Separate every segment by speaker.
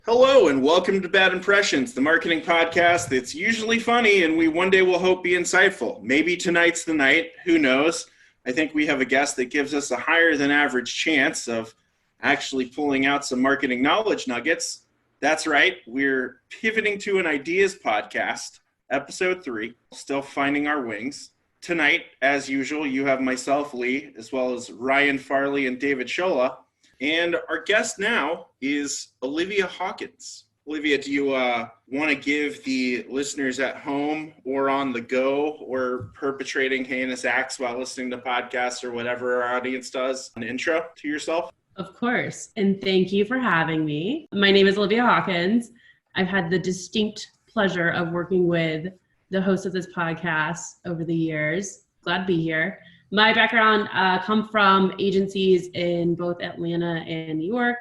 Speaker 1: Hello and welcome to Bad Impressions, the marketing podcast that's usually funny and we one day will hope be insightful. Maybe tonight's the night, who knows? I think we have a guest that gives us a higher than average chance of actually pulling out some marketing knowledge nuggets. That's right, we're pivoting to an ideas podcast, episode 3, still finding our wings. Tonight, as usual, you have myself, Lee, as well as Ryan Farley and David Shola. And our guest now is Olivia Hawkins. Olivia, do you want to give the listeners at home or on the go or perpetrating heinous acts while listening to podcasts or whatever our audience does an intro to yourself?
Speaker 2: Of course. And thank you for having me. My name is Olivia Hawkins. I've had the distinct pleasure of working with the host of this podcast over the years. Glad to be here. My background come from agencies in both Atlanta and New York,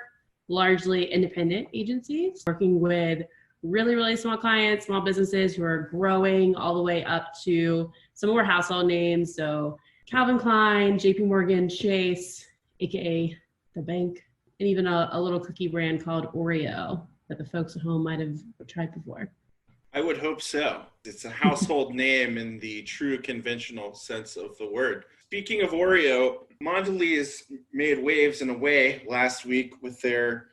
Speaker 2: largely independent agencies, working with really, really small clients, small businesses who are growing all the way up to some of our household names. So Calvin Klein, JP Morgan, Chase, a.k.a. the bank, and even a little cookie brand called Oreo that the folks at home might have tried before.
Speaker 1: I would hope so. It's a household name in the true conventional sense of the word. Speaking of Oreo, Mondelez made waves in a way last week with their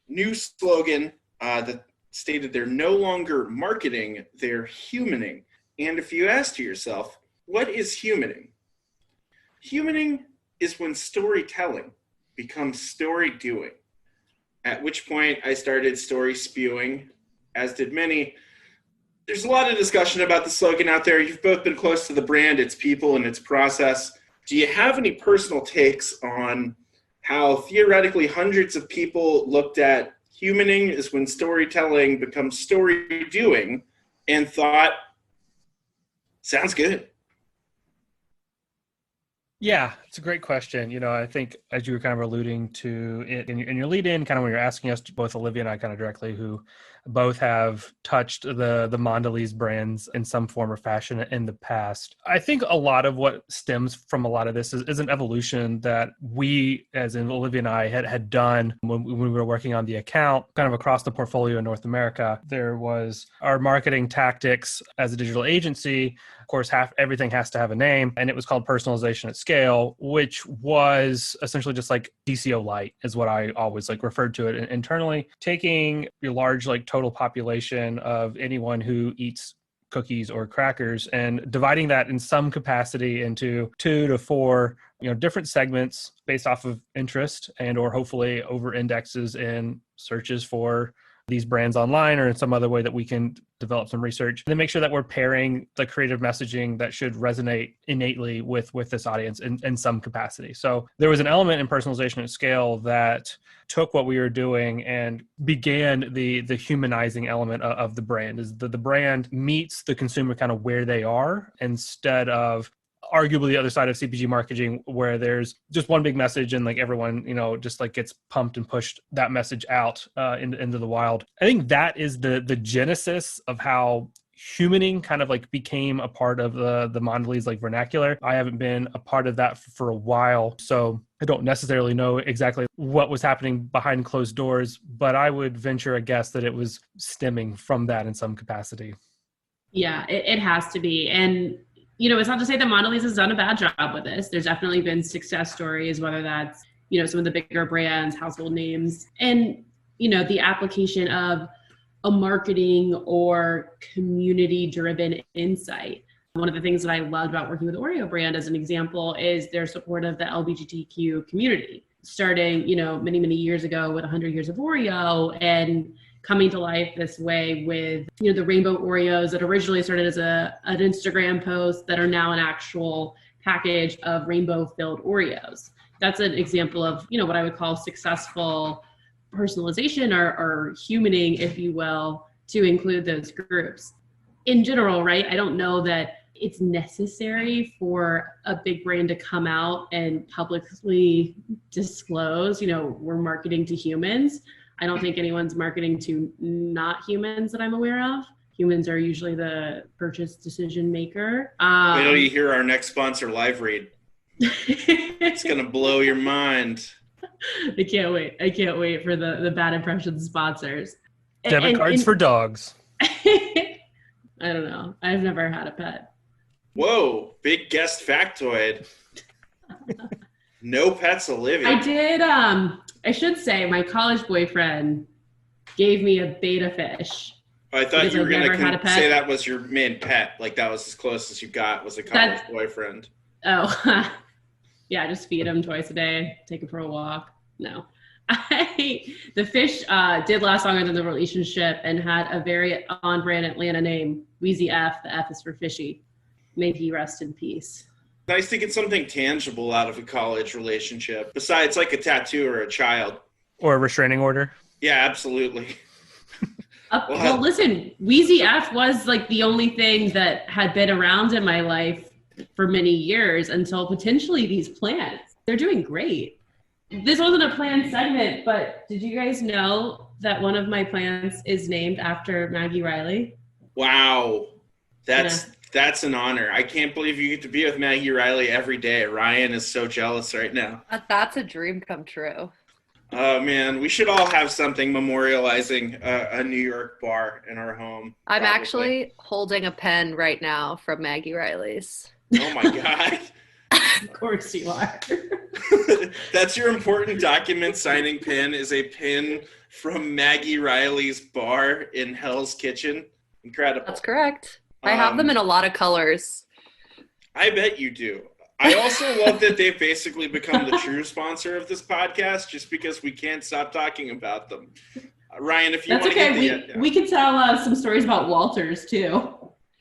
Speaker 1: new slogan that stated they're no longer marketing, they're humaning. And if you ask yourself, what is humaning? Humaning is when storytelling becomes story doing, at which point I started story spewing, as did many. There's a lot of discussion about the slogan out there. You've both been close to the brand, its people, and its process. Do you have any personal takes on how theoretically hundreds of people looked at humaning is when storytelling becomes story doing and thought, sounds good?
Speaker 3: Yeah, it's a great question. You know, I think as you were kind of alluding to it in your lead in, kind of when you're asking us, both Olivia and I kind of directly, who both have touched the Mondelez brands in some form or fashion in the past. I think a lot of what stems from a lot of this is an evolution that we, as in Olivia and I, had done when we were working on the account, kind of across the portfolio in North America. There was our marketing tactics as a digital agency. Of course, everything has to have a name, and it was called Personalization at Scale, which was essentially just like DCO Light is what I always referred to it internally, taking your large total population of anyone who eats cookies or crackers and dividing that in some capacity into 2 to 4 different segments based off of interest and or hopefully over indexes in searches for these brands online or in some other way that we can develop some research, and then make sure that we're pairing the creative messaging that should resonate innately with this audience in some capacity. So there was an element in Personalization at Scale that took what we were doing and began the humanizing element of the brand. Is the brand meets the consumer kind of where they are, instead of arguably the other side of CPG marketing, where there's just one big message and everyone, just gets pumped and pushed that message out into the wild. I think that is the genesis of how humaning kind of became a part of the Mondelez vernacular. I haven't been a part of that for a while, so I don't necessarily know exactly what was happening behind closed doors, but I would venture a guess that it was stemming from that in some capacity.
Speaker 2: Yeah, it has to be. And it's not to say that Mondelez has done a bad job with this. There's definitely been success stories, whether that's, some of the bigger brands, household names, and, the application of a marketing or community-driven insight. One of the things that I loved about working with Oreo brand as an example is their support of the LGBTQ community, starting, many, many years ago with 100 Years of Oreo and coming to life this way with, the rainbow Oreos that originally started as an Instagram post that are now an actual package of rainbow-filled Oreos. That's an example of, what I would call successful personalization or humaning, if you will, to include those groups. In general, right, I don't know that it's necessary for a big brand to come out and publicly disclose, we're marketing to humans. I don't think anyone's marketing to not humans that I'm aware of. Humans are usually the purchase decision maker.
Speaker 1: Wait till you hear our next sponsor, Live Read. It's going to blow your mind.
Speaker 2: I can't wait. I can't wait for the Bad Impressions sponsors.
Speaker 3: Debit cards for dogs.
Speaker 2: I don't know. I've never had a pet.
Speaker 1: Whoa, big guest factoid. No pets, Olivia.
Speaker 2: I did, I should say my college boyfriend gave me a beta fish.
Speaker 1: I thought you were going to say that was your main pet. Like that was as close as you got was a college boyfriend.
Speaker 2: Oh, yeah, just feed him twice a day, take him for a walk. No. The fish did last longer than the relationship and had a very on-brand Atlanta name, Wheezy F. The F is for fishy. May he rest in peace.
Speaker 1: Nice to get something tangible out of a college relationship, besides like a tattoo or a child.
Speaker 3: Or a restraining order.
Speaker 1: Yeah, absolutely.
Speaker 2: Well, listen, Wheezy F was like the only thing that had been around in my life for many years until potentially these plants. They're doing great. This wasn't a planned segment, but did you guys know that one of my plants is named after Maggie Reilly?
Speaker 1: Wow. That's an honor. I can't believe you get to be with Maggie Reilly every day. Ryan is so jealous right now.
Speaker 4: That's a dream come true.
Speaker 1: Oh, man. We should all have something memorializing a New York bar in our home.
Speaker 4: I'm actually holding a pen right now from Maggie Reilly's.
Speaker 1: Oh, my God.
Speaker 2: Of course you are.
Speaker 1: That's your important document signing pin is a pin from Maggie Reilly's bar in Hell's Kitchen. Incredible.
Speaker 4: That's correct. I have them in a lot of colors.
Speaker 1: I bet you do. I also love that they've basically become the true sponsor of this podcast just because we can't stop talking about them. Ryan, if you want to get
Speaker 2: we can tell some stories about Walters too.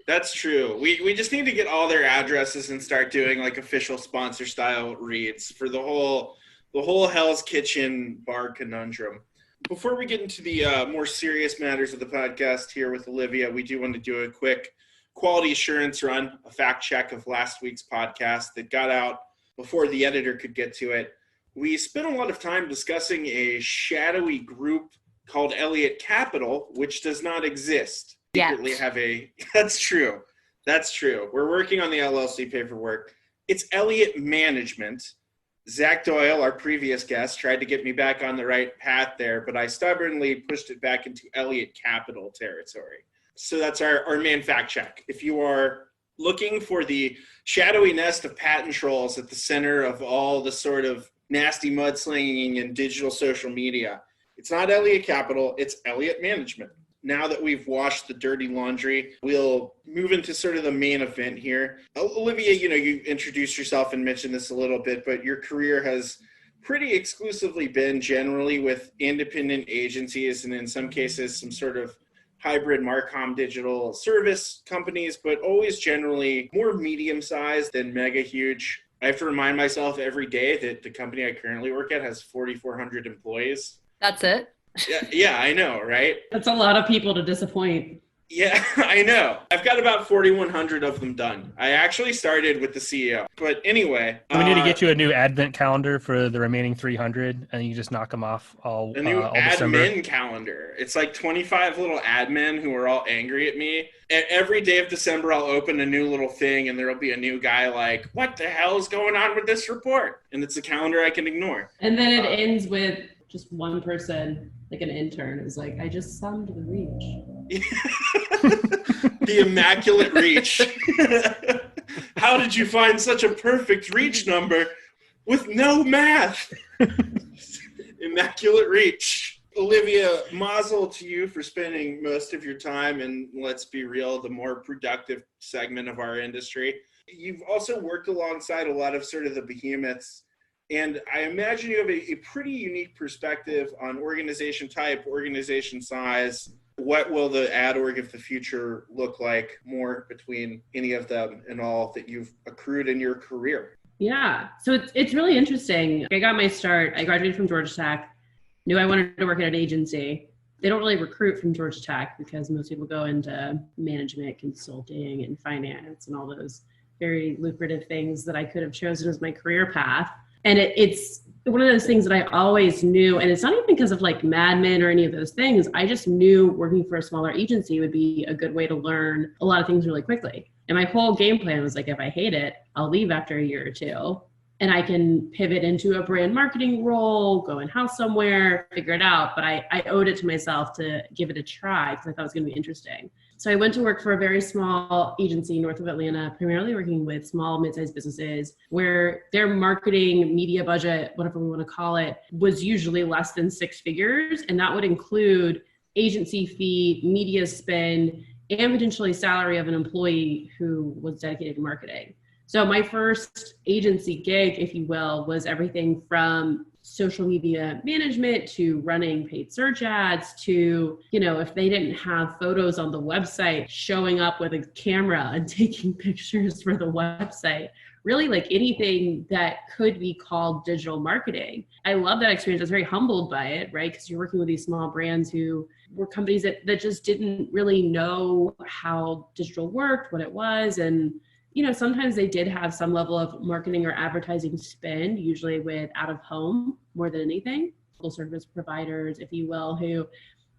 Speaker 1: That's true. We just need to get all their addresses and start doing like official sponsor style reads for the whole Hell's Kitchen bar conundrum. Before we get into the more serious matters of the podcast here with Olivia, we do want to do a quick quality assurance run, a fact check of last week's podcast that got out before the editor could get to it. We spent a lot of time discussing a shadowy group called Elliott Capital, which does not exist. Secretly have that's true. We're working on the LLC paperwork. It's Elliott Management. Zach Doyle, our previous guest, tried to get me back on the right path there, but I stubbornly pushed it back into Elliott Capital territory. So that's our main fact check. If you are looking for the shadowy nest of patent trolls at the center of all the sort of nasty mudslinging and digital social media, it's not Elliott Capital, it's Elliott Management. Now that we've washed the dirty laundry, we'll move into sort of the main event here. Olivia, you introduced yourself and mentioned this a little bit, but your career has pretty exclusively been generally with independent agencies and in some cases some sort of hybrid Marcom digital service companies, but always generally more medium-sized than mega huge. I have to remind myself every day that the company I currently work at has 4,400 employees.
Speaker 4: That's it?
Speaker 1: Yeah, I know, right?
Speaker 2: That's a lot of people to disappoint.
Speaker 1: Yeah, I know. I've got about 4,100 of them done. I actually started with the CEO. But anyway.
Speaker 3: We need to get you a new advent calendar for the remaining 300, and you just knock them off all
Speaker 1: A new
Speaker 3: all
Speaker 1: admin
Speaker 3: December.
Speaker 1: calendar. It's like 25 little admin who are all angry at me. Every day of December, I'll open a new little thing, and there'll be a new guy like, what the hell is going on with this report? And it's a calendar I can ignore.
Speaker 2: And then it ends with just one person, like an intern, is like, I just summed the reach.
Speaker 1: The immaculate reach. How did you find such a perfect reach number with no math? Immaculate reach. Olivia, mazel to you for spending most of your time in, let's be real, the more productive segment of our industry. You've also worked alongside a lot of sort of the behemoths, and I imagine you have a pretty unique perspective on organization type, organization size. What will the ad org of the future look like more between any of them and all that you've accrued in your career?
Speaker 2: Yeah, so it's really interesting. I got my start. I graduated from Georgia Tech, knew I wanted to work at an agency. They don't really recruit from Georgia Tech because most people go into management, consulting, and finance and all those very lucrative things that I could have chosen as my career path. And it's one of those things that I always knew, and it's not even because of like Mad Men or any of those things. I just knew working for a smaller agency would be a good way to learn a lot of things really quickly. And my whole game plan was like, if I hate it, I'll leave after a year or two. and I can pivot into a brand marketing role, go in-house somewhere, figure it out. But I owed it to myself to give it a try because I thought it was going to be interesting. So I went to work for a very small agency north of Atlanta, primarily working with small, mid-sized businesses where their marketing media budget, whatever we want to call it, was usually less than 6 figures. And that would include agency fee, media spend, and potentially salary of an employee who was dedicated to marketing. So my first agency gig, if you will, was everything from social media management to running paid search ads to, if they didn't have photos on the website, showing up with a camera and taking pictures for the website, really like anything that could be called digital marketing. I love that experience. I was very humbled by it, right? Because you're working with these small brands who were companies that just didn't really know how digital worked, what it was. And sometimes they did have some level of marketing or advertising spend, usually with out of home more than anything. Full service providers, if you will, who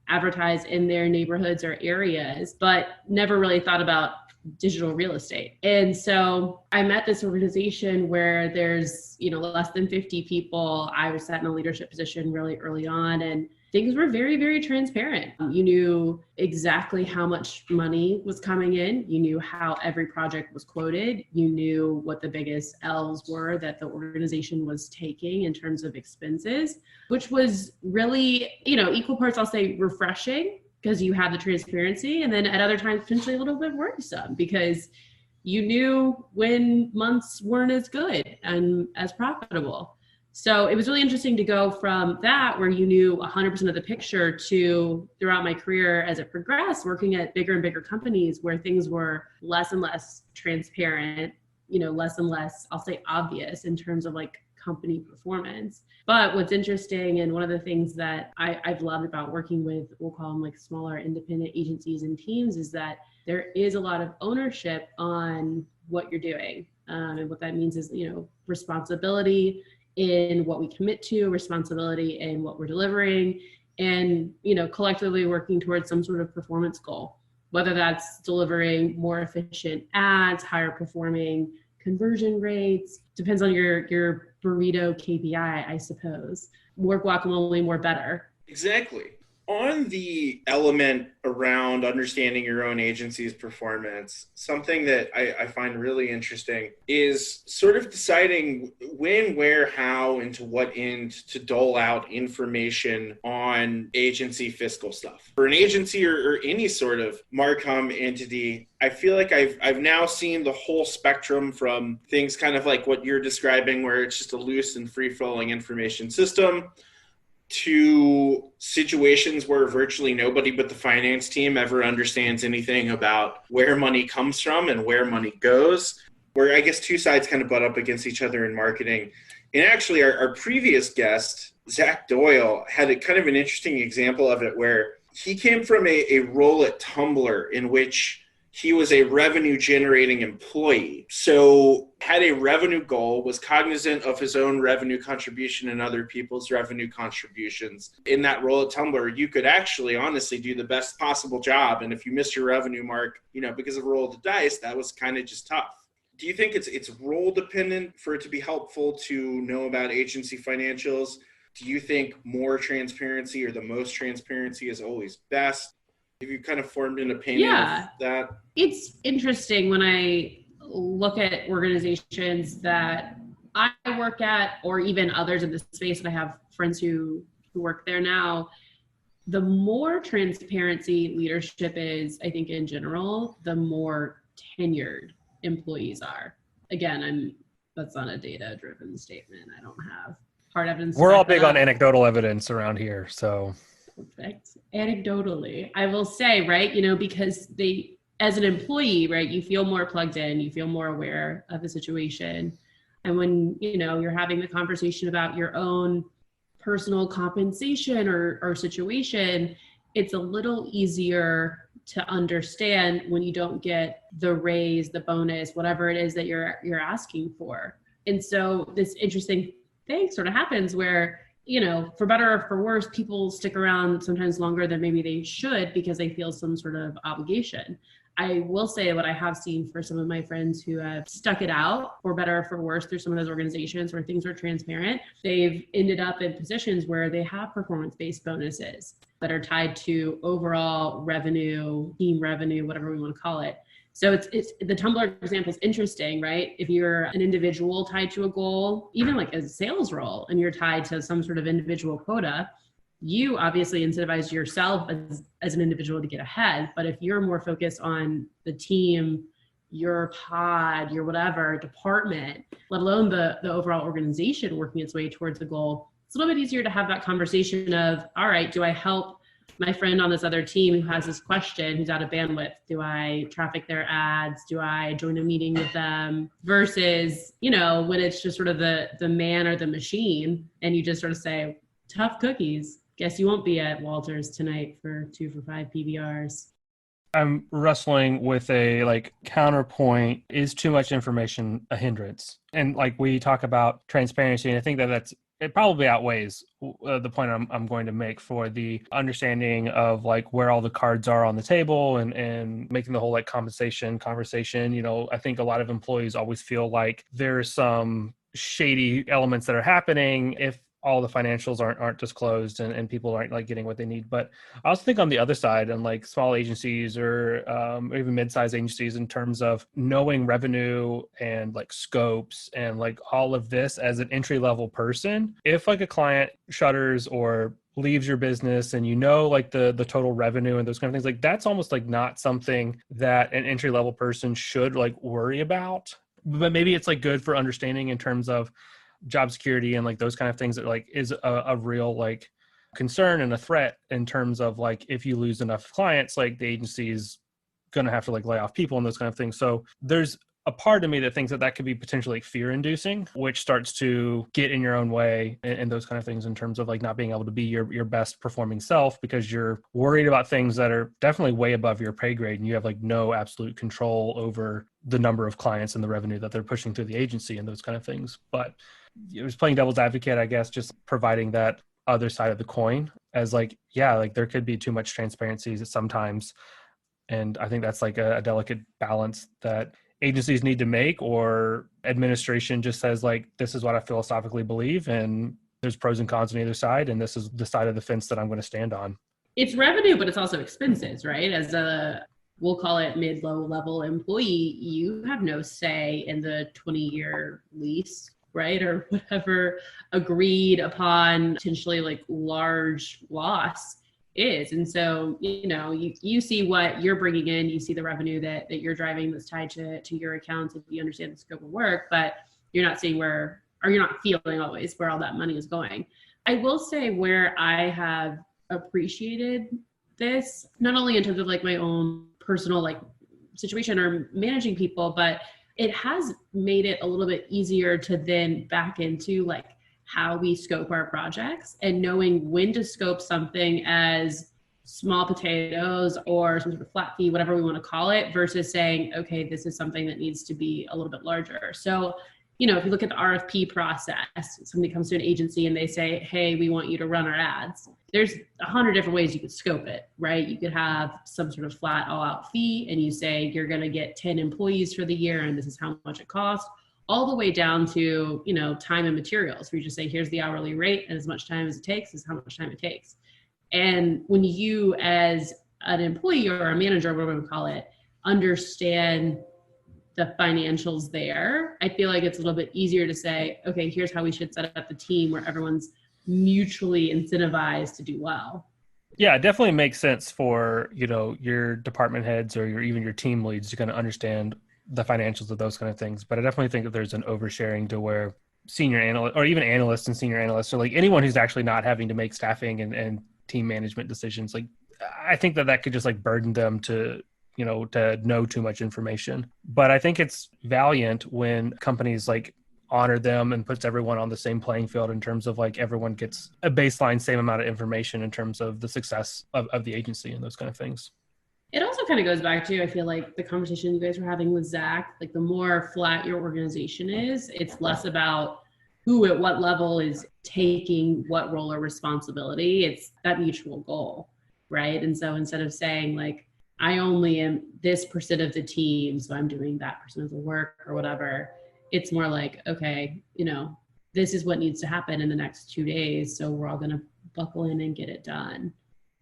Speaker 2: advertise in their neighborhoods or areas, but never really thought about digital real estate. And so I met this organization where there's, less than 50 people. I was sat in a leadership position really early on, and things were very, very transparent. You knew exactly how much money was coming in. You knew how every project was quoted. You knew what the biggest L's were that the organization was taking in terms of expenses, which was really, equal parts, I'll say, refreshing because you had the transparency, and then at other times potentially a little bit worrisome because you knew when months weren't as good and as profitable. So it was really interesting to go from that, where you knew 100% of the picture, to throughout my career as it progressed, working at bigger and bigger companies where things were less and less transparent, less and less, I'll say, obvious in terms of like company performance. But what's interesting, and one of the things that I've loved about working with, we'll call them like smaller independent agencies and teams, is that there is a lot of ownership on what you're doing. And what that means is, responsibility in what we commit to, responsibility in what we're delivering, and, collectively working towards some sort of performance goal, whether that's delivering more efficient ads, higher performing conversion rates, depends on your burrito KPI, I suppose. More guacamole, more better.
Speaker 1: Exactly. On the element around understanding your own agency's performance, something that I find really interesting is sort of deciding when, where, how, and to what end to dole out information on agency fiscal stuff. For an agency or any sort of Marcom entity, I feel like I've now seen the whole spectrum from things kind of like what you're describing, where it's just a loose and free-flowing information system, to situations where virtually nobody but the finance team ever understands anything about where money comes from and where money goes, where I guess two sides kind of butt up against each other in marketing. And actually our previous guest, Zach Doyle, had a kind of an interesting example of it, where he came from a role at Tumblr in which he was a revenue generating employee. So had a revenue goal, was cognizant of his own revenue contribution and other people's revenue contributions. In that role at Tumblr, you could actually honestly do the best possible job. And if you missed your revenue mark, because of a roll of the dice, that was kind of just tough. Do you think it's role dependent for it to be helpful to know about agency financials? Do you think more transparency or the most transparency is always best? Have you kind of formed an opinion of that?
Speaker 2: It's interesting when I look at organizations that I work at, or even others in the space, and I have friends who work there now. The more transparency leadership is, I think in general, the more tenured employees are. Again, that's not a data-driven statement. I don't have hard evidence.
Speaker 3: We're all big on anecdotal evidence around here, so.
Speaker 2: Perfect. Anecdotally, I will say, right, because they, as an employee, right, you feel more plugged in, you feel more aware of the situation. And when, you're having the conversation about your own personal compensation or situation, it's a little easier to understand when you don't get the raise, the bonus, whatever it is that you're asking for. And so this interesting thing sort of happens where for better or for worse, people stick around sometimes longer than maybe they should because they feel some sort of obligation. I will say what I have seen for some of my friends who have stuck it out, for better or for worse, through some of those organizations where things are transparent, they've ended up in positions where they have performance-based bonuses that are tied to overall revenue, team revenue, whatever we want to call it. So it's the Tumblr example is interesting, right? If you're an individual tied to a goal, even like a sales role, and you're tied to some sort of individual quota, you obviously incentivize yourself as an individual to get ahead. But if you're more focused on the team, your pod, your whatever department, let alone the overall organization working its way towards the goal, it's a little bit easier to have that conversation of, all right, do I help my friend on this other team who has this question, who's out of bandwidth? Do I traffic their ads? Do I join a meeting with them? Versus, when it's just sort of the man or the machine, and you just sort of say, tough cookies. Guess you won't be at Walter's tonight for 2 for $5 PBRs.
Speaker 3: I'm wrestling with a counterpoint. Is too much information a hindrance? And we talk about transparency, and I think it probably outweighs the point I'm going to make for the understanding of where all the cards are on the table and making the whole compensation conversation. I think a lot of employees always feel like there's some shady elements that are happening if all the financials aren't disclosed and people aren't getting what they need. But I also think on the other side, and small agencies or even mid-sized agencies, in terms of knowing revenue and scopes and all of this as an entry-level person, if a client shutters or leaves your business and the total revenue and those kind of things, that's almost not something that an entry-level person should worry about. But maybe it's good for understanding in terms of job security and those kind of things that is a real concern and a threat in terms of if you lose enough clients, the agency is going to have to lay off people and those kind of things. So there's a part of me that thinks that could be potentially fear inducing, which starts to get in your own way and those kind of things in terms of not being able to be your best performing self because you're worried about things that are definitely way above your pay grade and you have no absolute control over the number of clients and the revenue that they're pushing through the agency and those kind of things. But it was playing devil's advocate, I guess, just providing that other side of the coin as there could be too much transparency sometimes. And I think that's a delicate balance that agencies need to make, or administration just says this is what I philosophically believe and there's pros and cons on either side, and this is the side of the fence that I'm going to stand on.
Speaker 2: It's revenue, but it's also expenses, right? As we'll call it mid-low level employee, you have no say in the 20-year lease, right? Or whatever agreed upon potentially large loss is. And so, you see what you're bringing in, you see the revenue that you're driving that's tied to your accounts, if you understand the scope of work, but you're not seeing you're not feeling always where all that money is going. I will say where I have appreciated this, not only in terms of my own personal situation or managing people, but it has made it a little bit easier to then back into how we scope our projects and knowing when to scope something as small potatoes or some sort of flat fee, whatever we want to call it, versus saying, okay, this is something that needs to be a little bit larger. So, if you look at the RFP process, somebody comes to an agency and they say, hey, we want you to run our ads. There's 100 different ways you could scope it, right? You could have some sort of flat all out fee and you say, you're going to get 10 employees for the year and this is how much it costs. All the way down to, time and materials, where you just say, here's the hourly rate and as much time as it takes is how much time it takes. And when you as an employee or a manager, whatever we call it, understand the financials there, I feel it's a little bit easier to say, okay, here's how we should set up the team where everyone's mutually incentivized to do well.
Speaker 3: Yeah, it definitely makes sense for, your department heads or even your team leads to kind of understand the financials of those kind of things. But I definitely think that there's an oversharing to where senior analysts or even analysts and senior analysts, or anyone who's actually not having to make staffing and team management decisions, I think that could just burden them to know too much information. But I think it's valiant when companies honor them and puts everyone on the same playing field in terms of everyone gets a baseline same amount of information in terms of the success of the agency and those kind of things.
Speaker 2: It also kind of goes back to, I feel the conversation you guys were having with Zach, the more flat your organization is, it's less about who at what level is taking what role or responsibility. It's that mutual goal, right? And so instead of saying like, I only am this percent of the team, so I'm doing that percent of the work or whatever, it's more like, okay, this is what needs to happen in the next 2 days, so we're all going to buckle in and get it done.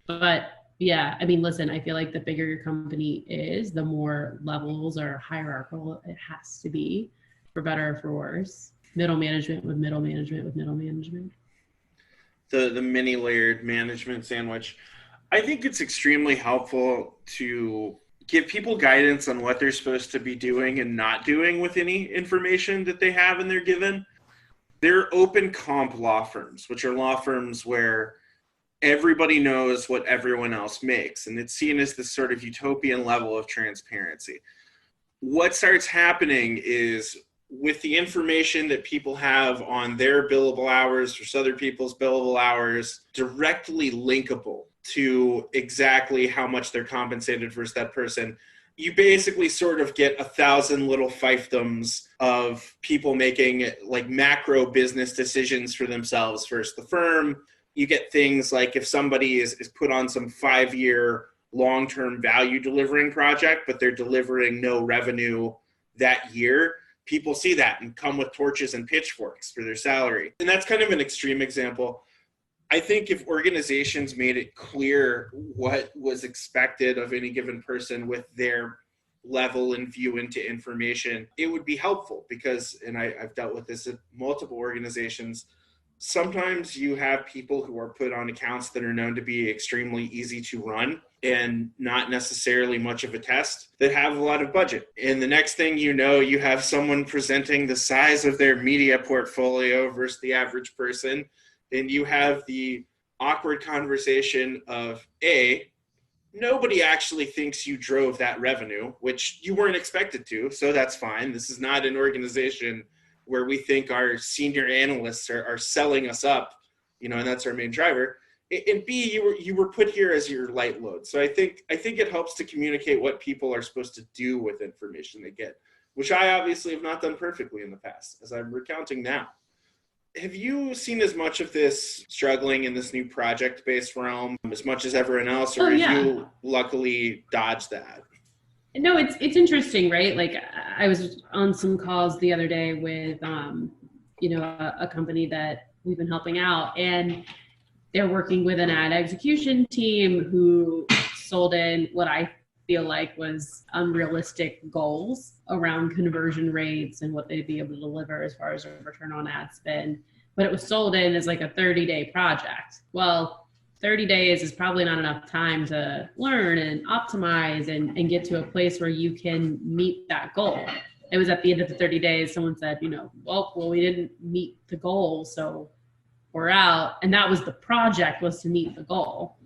Speaker 2: But yeah, I mean, listen, I feel like the bigger your company is, the more levels or hierarchical it has to be, for better or for worse. Middle management with middle management with middle management.
Speaker 1: The many layered management sandwich. I think it's extremely helpful to give people guidance on what they're supposed to be doing and not doing with any information that they have and they're given. They're open comp law firms, which are law firms where everybody knows what everyone else makes, and it's seen as this sort of utopian level of transparency. What starts happening is, with the information that people have on their billable hours versus other people's billable hours directly linkable to exactly how much they're compensated versus that person, you basically sort of get 1,000 little fiefdoms of people making like macro business decisions for themselves versus the firm. You get things like if somebody is put on some 5-year long-term value delivering project, but they're delivering no revenue that year, people see that and come with torches and pitchforks for their salary. And that's kind of an extreme example. I think if organizations made it clear what was expected of any given person with their level and view into information, it would be helpful because, and I've dealt with this at multiple organizations, sometimes you have people who are put on accounts that are known to be extremely easy to run and not necessarily much of a test that have a lot of budget. And the next thing you know, you have someone presenting the size of their media portfolio versus the average person. And you have the awkward conversation of, A, nobody actually thinks you drove that revenue, which you weren't expected to, so that's fine. This is not an organization where we think our senior analysts are selling us up, and that's our main driver. And B, you were put here as your light load. So I think it helps to communicate what people are supposed to do with information they get, which I obviously have not done perfectly in the past, as I'm recounting now. Have you seen as much of this struggling in this new project-based realm as much as everyone else, or have you luckily dodged that?
Speaker 2: No, it's interesting, right? Like I was on some calls the other day with, a company that we've been helping out, and they're working with an ad execution team who sold in what I feel like was unrealistic goals around conversion rates and what they'd be able to deliver as far as a return on ad spend. But it was sold in as like a 30-day project. Well, 30 days is probably not enough time to learn and optimize and get to a place where you can meet that goal. It was at the end of the 30 days, someone said, well, we didn't meet the goal, so we're out. And that was the project, was to meet the goal.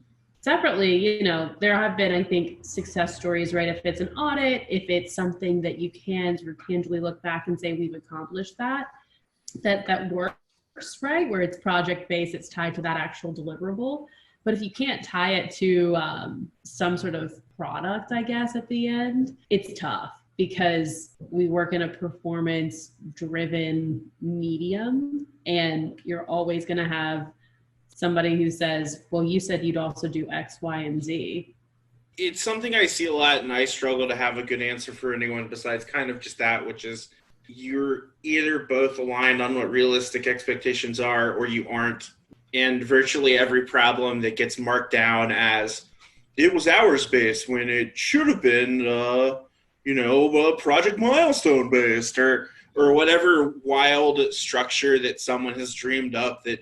Speaker 2: Separately, there have been, I think, success stories, right? If it's an audit, if it's something that you can sort of tangibly look back and say, we've accomplished that works, right? Where it's project-based, it's tied to that actual deliverable. But if you can't tie it to some sort of product, I guess, at the end, it's tough because we work in a performance-driven medium, and you're always going to have somebody who says, well, you said you'd also do X, Y, and Z.
Speaker 1: It's something I see a lot, and I struggle to have a good answer for anyone besides kind of just that, which is you're either both aligned on what realistic expectations are or you aren't. And virtually every problem that gets marked down as it was hours-based when it should have been, project milestone-based or whatever wild structure that someone has dreamed up that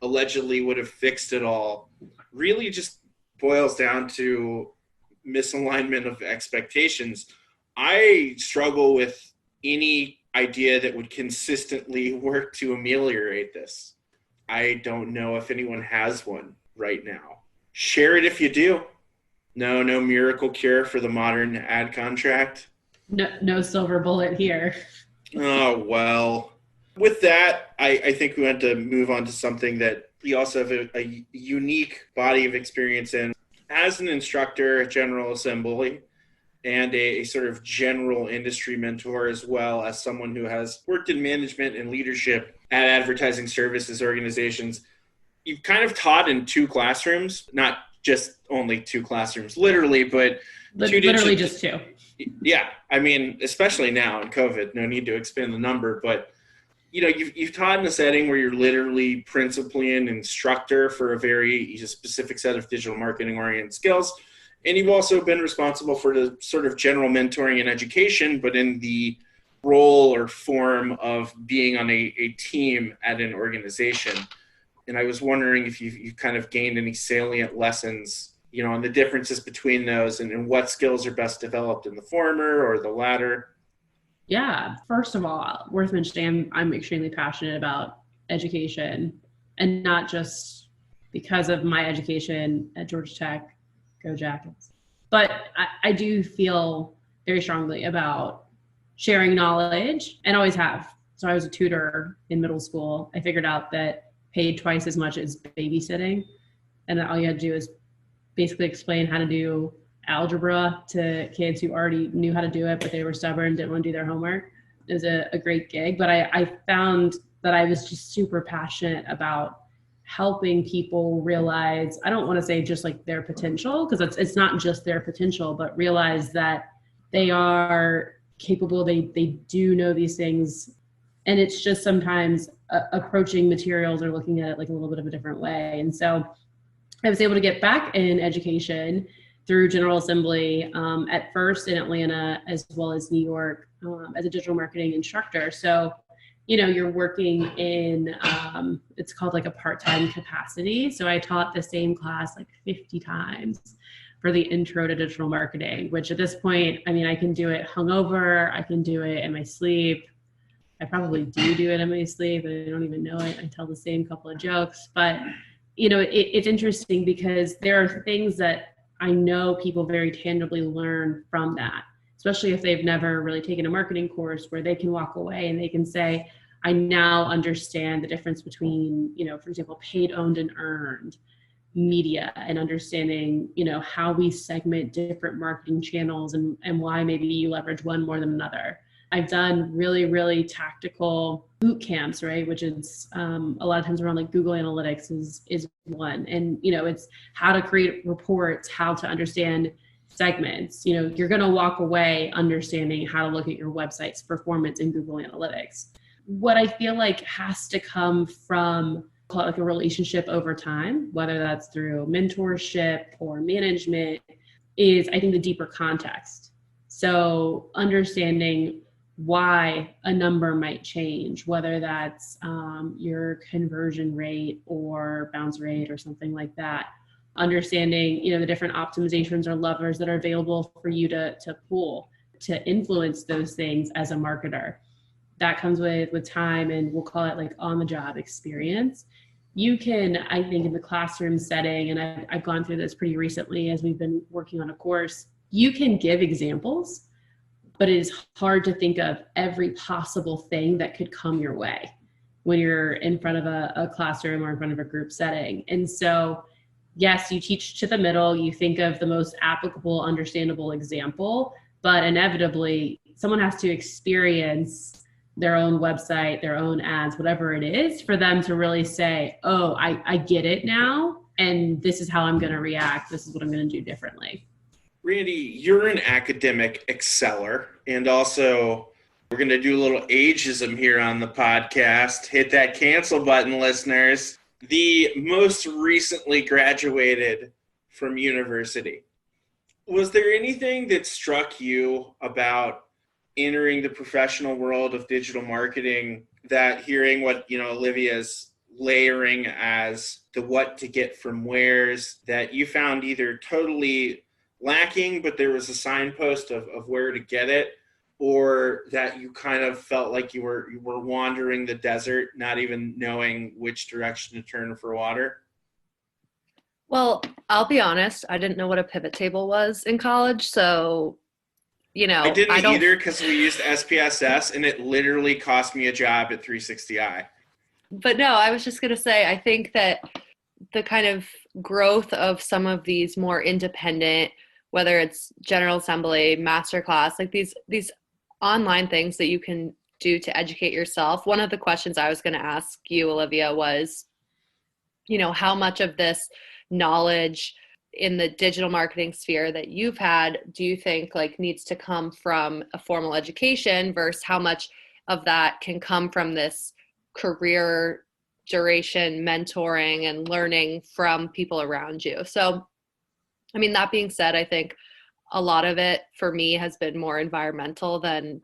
Speaker 1: allegedly would have fixed it all, really just boils down to misalignment of expectations. I struggle with any idea that would consistently work to ameliorate this. I don't know if anyone has one right now. Share it if you do. No miracle cure for the modern ad contract.
Speaker 2: No silver bullet here.
Speaker 1: Oh, well. With that, I think we want to move on to something that we also have a unique body of experience in. As an instructor at General Assembly, and a sort of general industry mentor, as well as someone who has worked in management and leadership at advertising services organizations. You've kind of taught in 2 classrooms, not just only 2 classrooms, literally, but
Speaker 2: literally just 2.
Speaker 1: Yeah, I mean, especially now in COVID, no need to expand the number, but you've taught in a setting where you're literally principally an instructor for a very specific set of digital marketing oriented skills. And you've also been responsible for the sort of general mentoring and education, but in the role or form of being on a team at an organization. And I was wondering if you've kind of gained any salient lessons, on the differences between those and what skills are best developed in the former or the latter.
Speaker 2: Yeah. First of all, worth mentioning, I'm extremely passionate about education, and not just because of my education at Georgia Tech, go Jackets, but I do feel very strongly about sharing knowledge, and always have. So I was a tutor in middle school. I figured out that paid twice as much as babysitting, and all you had to do is basically explain how to do algebra to kids who already knew how to do it, but they were stubborn, didn't want to do their homework. It was a great gig, but I found that I was just super passionate about helping people realize, I don't want to say just like their potential, because it's not just their potential, but realize that they are capable, they do know these things. And it's just sometimes approaching materials or looking at it like a little bit of a different way. And so I was able to get back in education through General Assembly, at first in Atlanta, as well as New York, as a digital marketing instructor. So, you're working in, it's called like a part-time capacity. So I taught the same class like 50 times for the intro to digital marketing, which at this point, I mean, I can do it hungover, I can do it in my sleep. I probably do it in my sleep, and I don't even know it. I tell the same couple of jokes, but it's interesting because there are things that I know people very tangibly learn from that, especially if they've never really taken a marketing course, where they can walk away and they can say, I now understand the difference between, for example, paid, owned, and earned media, and understanding, how we segment different marketing channels and why maybe you leverage one more than another. I've done really, really tactical boot camps, right? Which is a lot of times around like Google Analytics is one. And, it's how to create reports, how to understand segments. You're going to walk away understanding how to look at your website's performance in Google Analytics. What I feel like has to come from, call it like a relationship over time, whether that's through mentorship or management, is I think the deeper context. So understanding why a number might change, whether that's your conversion rate or bounce rate or something like that. Understanding, the different optimizations or levers that are available for you to pull to influence those things as a marketer. That comes with time, and we'll call it like on-the-job experience. You can, I think, in the classroom setting, and I've gone through this pretty recently as we've been working on a course, you can give examples, but it is hard to think of every possible thing that could come your way when you're in front of a classroom or in front of a group setting. And so, yes, you teach to the middle, you think of the most applicable, understandable example, but inevitably someone has to experience their own website, their own ads, whatever it is, for them to really say, oh, I get it now, and this is how I'm going to react. This is what I'm going to do differently.
Speaker 1: Randy, you're an academic exceller, and also we're going to do a little ageism here on the podcast. Hit that cancel button, listeners. The most recently graduated from university. Was there anything that struck you about entering the professional world of digital marketing, that hearing what, Olivia's layering as the what to get from wheres, that you found either totally lacking, but there was a signpost of where to get it, or that you kind of felt like you were wandering the desert, not even knowing which direction to turn for water?
Speaker 4: Well, I'll be honest, I didn't know what a pivot table was in college, so
Speaker 1: I didn't either, because we used SPSS, and it literally cost me a job at 360i.
Speaker 4: But no, I was just going to say, I think that the kind of growth of some of these more independent whether it's General Assembly, Masterclass, like these online things that you can do to educate yourself. One of the questions I was going to ask you, Olivia, was, how much of this knowledge in the digital marketing sphere that you've had do you think like needs to come from a formal education versus how much of that can come from this career duration mentoring and learning from people around you? So, I mean, that being said, I think a lot of it for me has been more environmental than,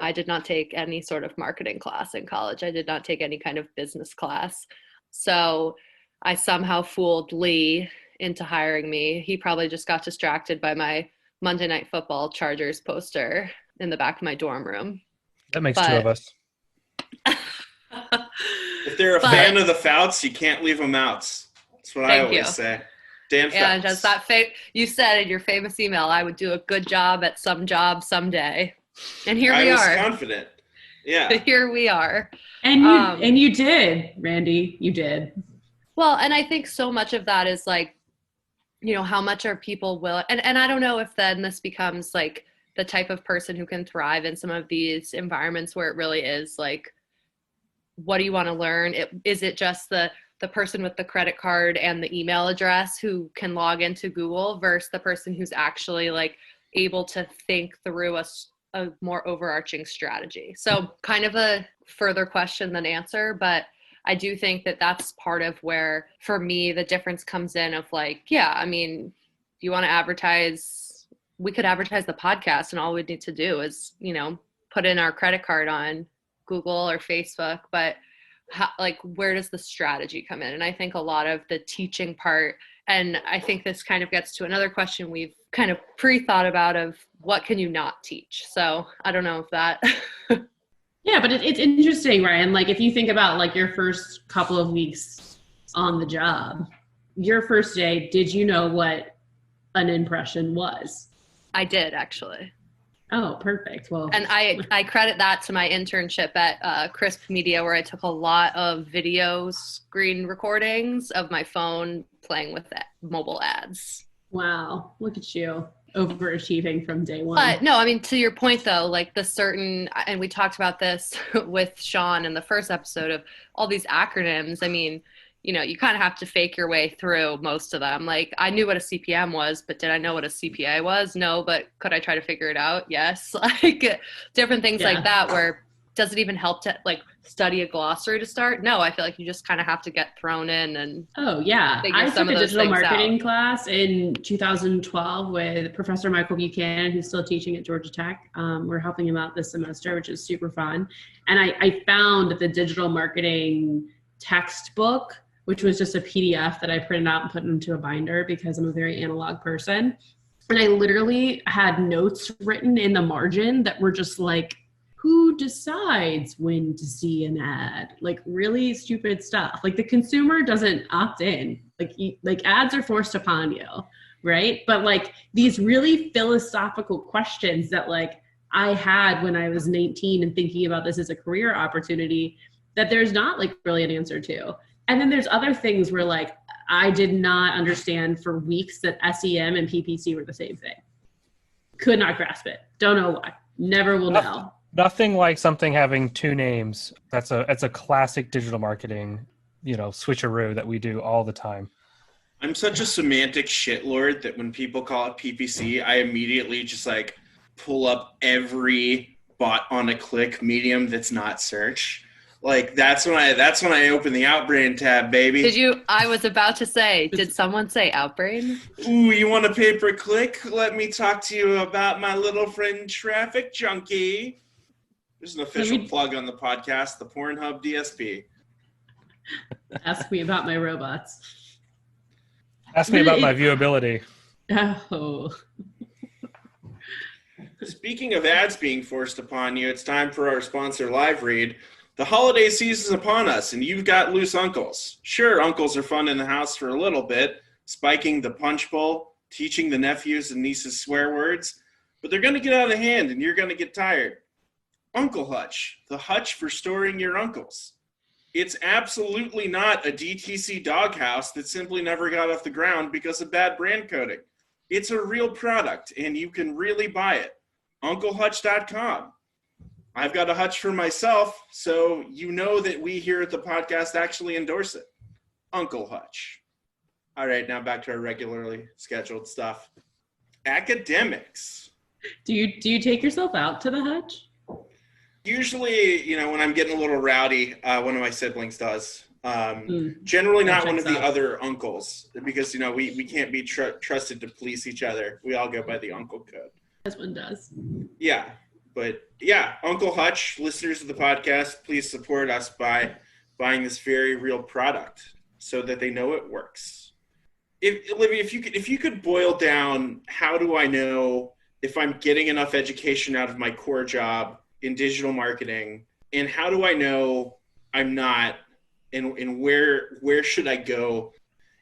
Speaker 4: I did not take any sort of marketing class in college. I did not take any kind of business class. So I somehow fooled Lee into hiring me. He probably just got distracted by my Monday Night Football Chargers poster in the back of my dorm room.
Speaker 3: That makes two of us.
Speaker 1: If they're a fan of the Fouts, you can't leave them out. That's what I always say. Dan Fouts.
Speaker 4: And as that you said in your famous email, I would do a good job at some job someday. And here we are.
Speaker 1: I was confident. Yeah.
Speaker 4: Here we are.
Speaker 2: And you did, Randy. You did.
Speaker 4: Well, and I think so much of that is like, how much are people willing, and I don't know if then this becomes like the type of person who can thrive in some of these environments where it really is like, what do you want to learn? Is it just the person with the credit card and the email address who can log into Google versus the person who's actually like able to think through a more overarching strategy? So kind of a further question than answer, but I do think that that's part of where, for me, the difference comes in of like, yeah, do you want to advertise? We could advertise the podcast and all we need to do is, put in our credit card on Google or Facebook, but where does the strategy come in? And I think a lot of the teaching part, and I think this kind of gets to another question we've kind of pre-thought about of what can you not teach? So I don't know if that...
Speaker 2: Yeah, but it's interesting, Ryan. Like if you think about like your first couple of weeks on the job, your first day, did you know what an impression was?
Speaker 4: I did, actually.
Speaker 2: Oh, perfect. Well,
Speaker 4: and I credit that to my internship at Crisp Media, where I took a lot of video screen recordings of my phone playing with mobile ads.
Speaker 2: Wow, look at you. Overachieving from day one.
Speaker 4: But no, to your point though, like and we talked about this with Sean in the first episode of all these acronyms. You kind of have to fake your way through most of them. Like I knew what a CPM was, but did I know what a CPA was? No, but could I try to figure it out? Yes. Like different things like that, where does it even help to like study a glossary to start? No, I feel like you just kind of have to get thrown in and
Speaker 2: I took a digital marketing class in 2012 with Professor Michael Buchanan, who's still teaching at Georgia Tech. We're helping him out this semester, which is super fun. And I found the digital marketing textbook, which was just a PDF that I printed out and put into a binder because I'm a very analog person. And I literally had notes written in the margin that were just like, who decides when to see an ad? Like really stupid stuff. Like the consumer doesn't opt in. Like ads are forced upon you, right? But like these really philosophical questions that like I had when I was 19 and thinking about this as a career opportunity that there's not like really an answer to. And then there's other things where like I did not understand for weeks that SEM and PPC were the same thing. Could not grasp it. Don't know why. Never will know.
Speaker 3: Nothing like something having two names. That's a classic digital marketing, switcheroo that we do all the time.
Speaker 1: I'm such a semantic shitlord that when people call it PPC, I immediately just like pull up every bot on a click medium that's not search. Like that's when I open the Outbrain tab, baby.
Speaker 4: I was about to say, did someone say Outbrain?
Speaker 1: Ooh, you want a pay-per-click? Let me talk to you about my little friend Traffic Junkie. There's an official plug on the podcast, the Pornhub DSP.
Speaker 2: Ask me about my robots.
Speaker 3: Ask me about my viewability.
Speaker 2: Oh.
Speaker 1: Speaking of ads being forced upon you, it's time for our sponsor live read. The holiday season is upon us, and you've got loose uncles. Sure, uncles are fun in the house for a little bit, spiking the punch bowl, teaching the nephews and nieces swear words, but they're going to get out of hand, and you're going to get tired. UncleHutch, the hutch for storing your uncles. It's absolutely not a DTC doghouse that simply never got off the ground because of bad brand coding. It's a real product, and you can really buy it. UncleHutch.com. I've got a hutch for myself, so you know that we here at the podcast actually endorse it. UncleHutch. All right, now back to our regularly scheduled stuff. Academics.
Speaker 2: Do you take yourself out to the hutch?
Speaker 1: Usually, when I'm getting a little rowdy, one of my siblings does. Generally not one of the other uncles, because, we can't be trusted to police each other. We all go by the uncle code.
Speaker 2: Husband does.
Speaker 1: Yeah. But yeah, Uncle Hutch, listeners of the podcast, please support us by buying this very real product so that they know it works. Olivia, if you could boil down, how do I know if I'm getting enough education out of my core job in digital marketing, and how do I know I'm not, and where should I go?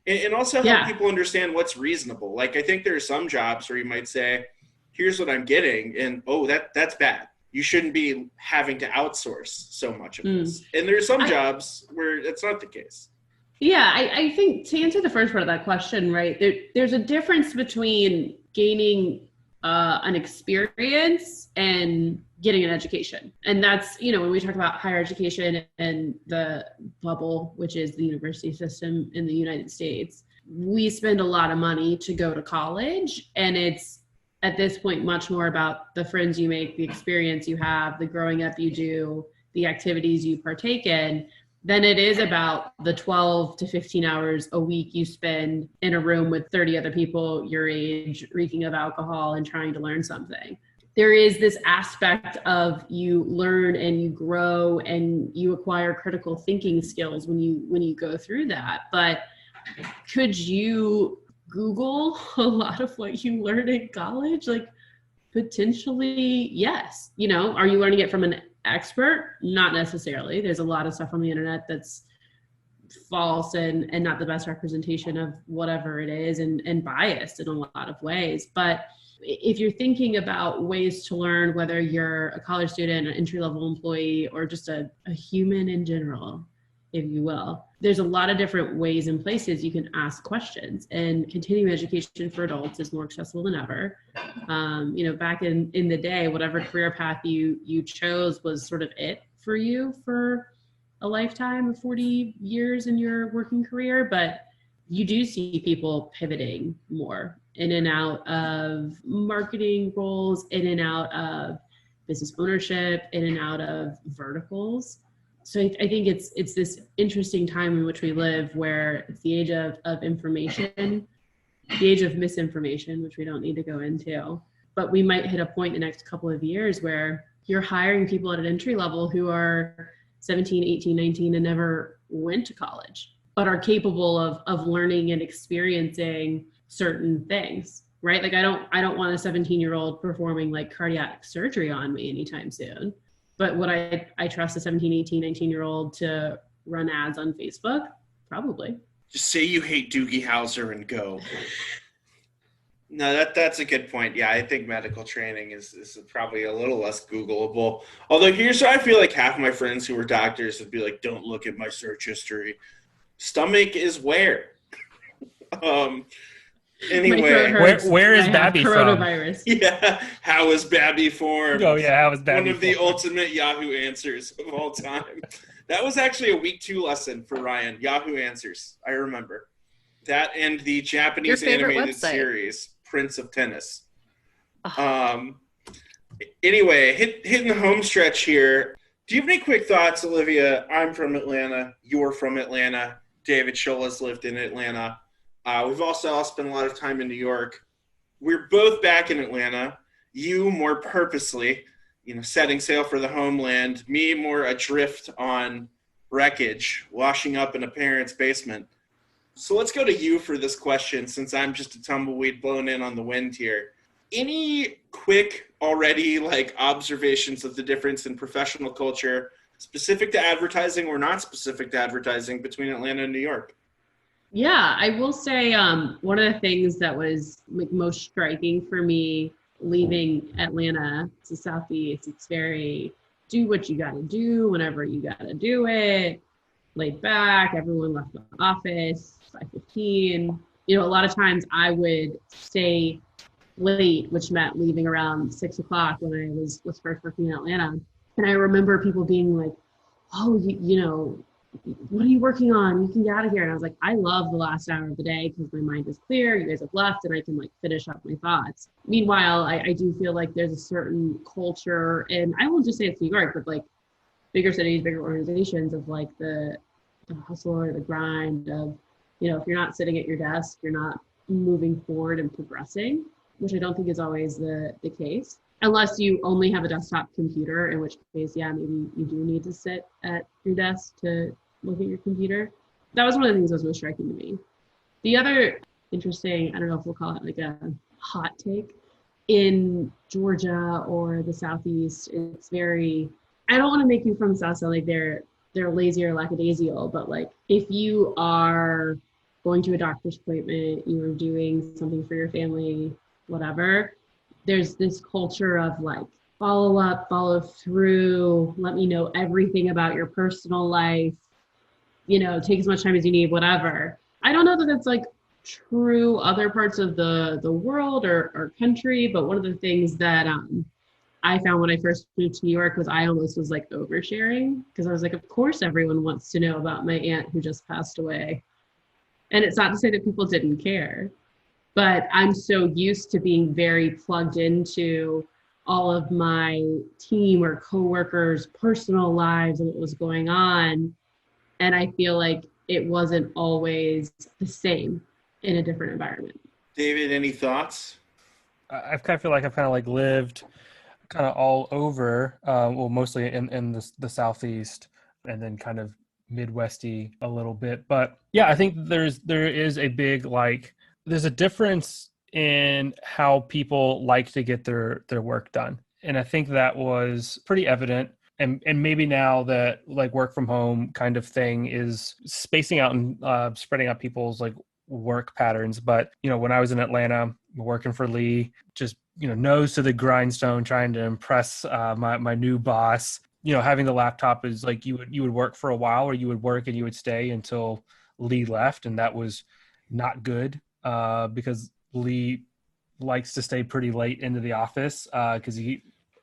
Speaker 1: And also help people understand what's reasonable. Like, I think there are some jobs where you might say, here's what I'm getting, and that's bad. You shouldn't be having to outsource so much of this. And there's some jobs where that's not the case.
Speaker 2: Yeah, I think to answer the first part of that question, right, there's a difference between gaining an experience and getting an education. And that's, when we talk about higher education and the bubble, which is the university system in the United States, we spend a lot of money to go to college, and it's at this point much more about the friends you make, the experience you have, the growing up you do, the activities you partake in, than it is about the 12 to 15 hours a week you spend in a room with 30 other people your age, reeking of alcohol and trying to learn something. There is this aspect of you learn and you grow and you acquire critical thinking skills when you go through that. But could you Google a lot of what you learn in college? Like, potentially, yes. Are you learning it from an expert? Not necessarily. There's a lot of stuff on the internet that's false and not the best representation of whatever it is, and biased in a lot of ways. But if you're thinking about ways to learn, whether you're a college student, an entry-level employee, or just a human in general, if you will, there's a lot of different ways and places you can ask questions, and continuing education for adults is more accessible than ever. Back in the day, whatever career path you chose was sort of it for you for a lifetime of 40 years in your working career. But you do see people pivoting more in and out of marketing roles, in and out of business ownership, in and out of verticals. So I think it's this interesting time in which we live, where it's the age of information, the age of misinformation, which we don't need to go into. But we might hit a point in the next couple of years where you're hiring people at an entry level who are 17, 18, 19 and never went to college, but are capable of learning and experiencing certain things, right? Like, I don't want a 17-year-old performing like cardiac surgery on me anytime soon. But would I trust a 17, 18, 19-year-old to run ads on Facebook? Probably.
Speaker 1: Just say you hate Doogie Howser and go. No, that's a good point. Yeah, I think medical training is probably a little less Googleable. Although here's where I feel like half of my friends who were doctors would be like, don't look at my search history. Stomach is where? Anyway,
Speaker 3: where is Babby
Speaker 2: coronavirus.
Speaker 3: from?
Speaker 1: Yeah, how is Babby formed?
Speaker 3: Oh yeah, how is Babby?
Speaker 1: One of the ultimate Yahoo answers of all time. That was actually a week 2 lesson for Ryan. Yahoo Answers, I remember that, and the Japanese animated series Prince of Tennis. Anyway, hitting the home stretch here. Do you have any quick thoughts, Olivia? I'm from Atlanta. You're from Atlanta. David Shola's lived in Atlanta. We've also all spent a lot of time in New York. We're both back in Atlanta. You more purposely, setting sail for the homeland. Me more adrift on wreckage, washing up in a parent's basement. So let's go to you for this question, since I'm just a tumbleweed blown in on the wind here. Any quick already observations of the difference in professional culture, specific to advertising or not specific to advertising, between Atlanta and New York?
Speaker 2: Yeah, I will say one of the things that was most striking for me leaving Atlanta to Southeast, it's very do what you got to do whenever you got to do it, laid back, everyone left the office, 5:15, a lot of times I would stay late, which meant leaving around 6 o'clock when I was first working in Atlanta. And I remember people being like, oh, what are you working on? You can get out of here. And I was like, I love the last hour of the day because my mind is clear. You guys have left and I can like finish up my thoughts. Meanwhile, I do feel like there's a certain culture, and I won't just say it's New York, but like bigger cities, bigger organizations of like the hustle or the grind of, if you're not sitting at your desk, you're not moving forward and progressing, which I don't think is always the case. Unless you only have a desktop computer, in which case, yeah, maybe you do need to sit at your desk to look at your computer. That was one of the things that was most striking to me. The other interesting, I don't know if we'll call it like a hot take, in Georgia or the Southeast, it's very, I don't want to make you from the South sound like they're lazy or lackadaisical, but like if you are going to a doctor's appointment, you are doing something for your family, whatever, there's this culture of like follow up, follow through, let me know everything about your personal life, take as much time as you need, whatever. I don't know that that's like true other parts of the world or country, but one of the things that I found when I first moved to New York was I almost was like oversharing, because I was like, of course everyone wants to know about my aunt who just passed away. And it's not to say that people didn't care, but I'm so used to being very plugged into all of my team or coworkers' personal lives and what was going on. And I feel like it wasn't always the same in a different environment.
Speaker 1: David, any thoughts?
Speaker 3: I kind of feel like I've kind of like lived kind of all over, mostly in the Southeast and then kind of Midwesty a little bit. But yeah, I think there is a big, like, there's a difference in how people like to get their work done. And I think that was pretty evident. And maybe now that like work from home kind of thing is spacing out and spreading out people's like work patterns. But, when I was in Atlanta working for Lee, just, nose to the grindstone, trying to impress my new boss, having the laptop is like you would work for a while, or you would work and you would stay until Lee left. And that was not good because Lee likes to stay pretty late into the office because he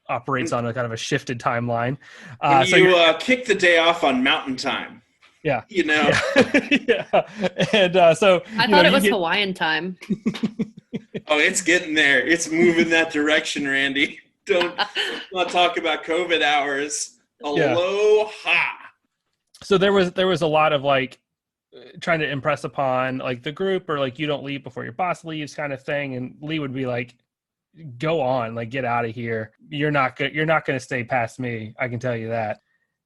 Speaker 3: operates on a kind of a shifted timeline.
Speaker 1: You kick the day off on mountain time.
Speaker 3: Yeah.
Speaker 1: Yeah.
Speaker 3: Yeah. And so
Speaker 4: I thought it was Hawaiian time.
Speaker 1: Oh, it's getting there. It's moving that direction, Randy. Don't not talk about COVID hours. Aloha.
Speaker 3: So there was a lot of like trying to impress upon like the group, or like, you don't leave before your boss leaves kind of thing. And Lee would be like, go on, like, get out of here. You're not going to stay past me. I can tell you that.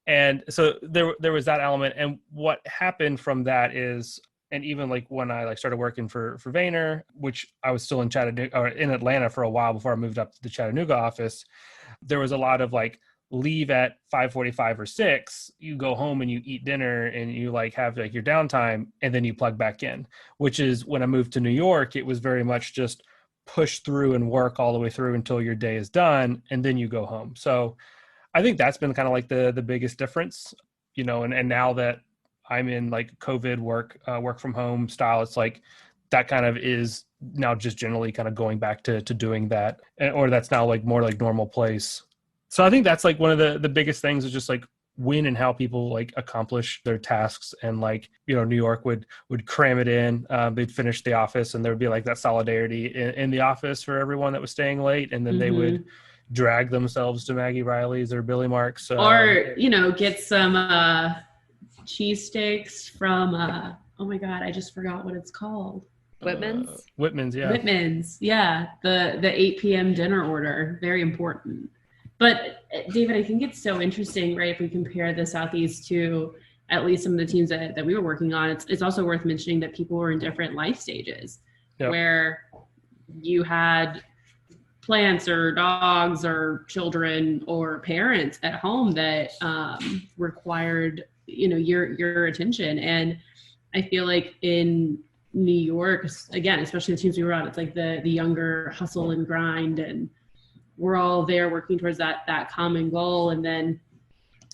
Speaker 3: And so there was that element. And what happened from that is, and even like when I like started working for Vayner, which I was still in Chattanooga or in Atlanta for a while before I moved up to the Chattanooga office, there was a lot of like leave at 5:45 or 6, you go home and you eat dinner and you like have like your downtime, and then you plug back in, which is when I moved to New York, it was very much just push through and work all the way through until your day is done, and then you go home. So I think that's been kind of like the biggest difference, and now that I'm in like COVID work from home style, it's like that kind of is now just generally kind of going back to doing that, or that's now like more like normal place. So I think that's like one of the biggest things is just like when and how people like accomplish their tasks. And like, New York would cram it in. They'd finish the office and there would be like that solidarity in the office for everyone that was staying late. And then they would drag themselves to Maggie Reilly's or Billy Mark's.
Speaker 2: Or, get some cheesesteaks from, oh my God, I just forgot what it's called.
Speaker 4: Whitman's?
Speaker 3: Whitman's, yeah.
Speaker 2: Whitman's, yeah. The 8 p.m. dinner order, very important. But David, I think it's so interesting, right? If we compare the Southeast to at least some of the teams that we were working on, it's also worth mentioning that people were in different life stages. Yep. Where you had plants or dogs or children or parents at home that required, your attention. And I feel like in New York, again, especially the teams we were on, it's like the younger hustle and grind, and we're all there working towards that common goal. And then